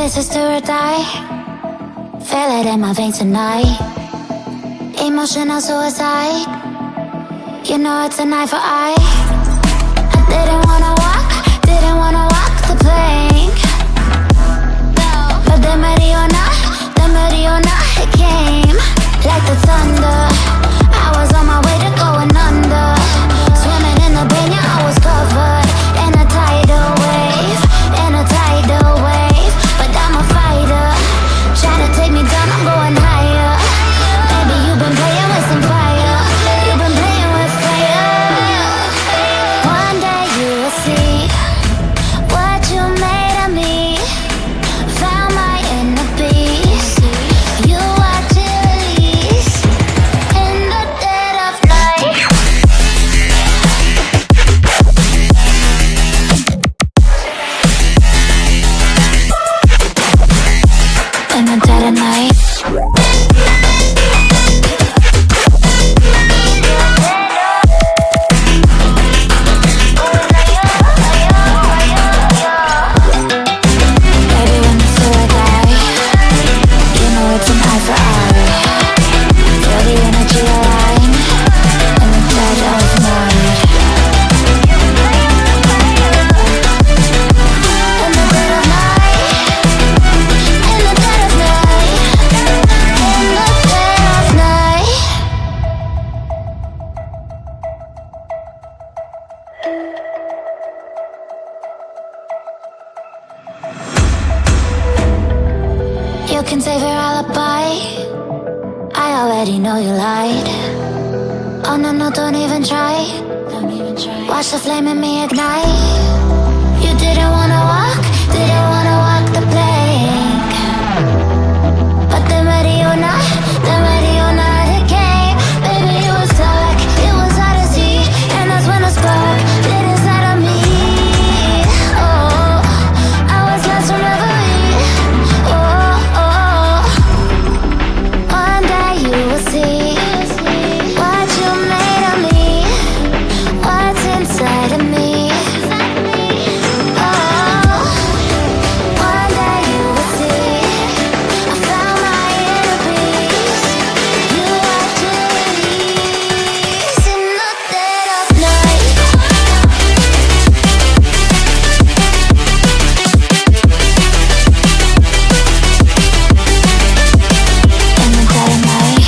places to retire. Feel it in my veins tonight. Emotional suicide. You know it's an eye for eye. I didn't wanna walk the plank. But the Mariona, it came like the thunder. I was on my way to going under. Swimming in the banya, I was covered in a tidal wave, but I'm a fighter. Try to take me down, I'm going higher. Maybe you've been playing with some fire. You've been playing with fire. One day you will see what you made of me. Found my inner beast. You watch it release in the dead of night. In the dead of night. Baby, when you say I die, you know it's an eye for eye. Feel the energy align in the dead of night. In the dead of night. In the dead of night. In the dead of night. You can save your alibi. I already know you lied. Oh no, don't even try. Watch the flame in me ignite. You didn't wanna walk the plank. But the Mariona, it came. Baby, it was dark, it was hard to see. And that's when a spark lit inside of me. Oh, I was lost from reverie. Oh, one day you will see what you made of me, what's inside of me. Oh, one day you will see I found my inner peace. You watch it release in the dead of night. In the dead of night.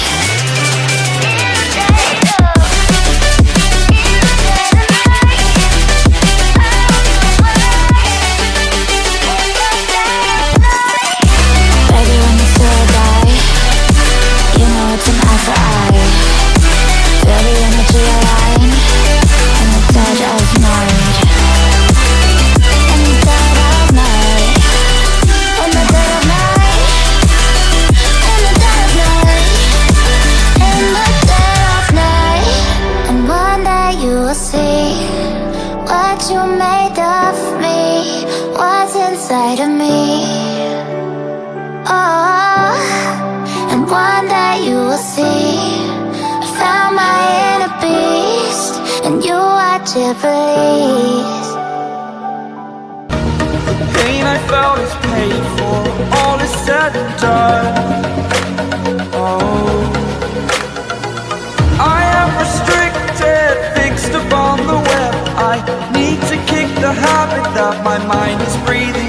Baby, when you say I die, you know it's an eye for eye. Feel the energy align in the dead of night. In the dead of night. In the dead of night. In the dead of night. In the dead of night. And one day you will see what you made of me, what's inside of me. Oh, and one day you will see I found my inner beast, and you watch it release. The pain I felt is paid for, all is said and done. Oh, I am restricted, fixed upon the web. I need to kick the habit that my mind is breathing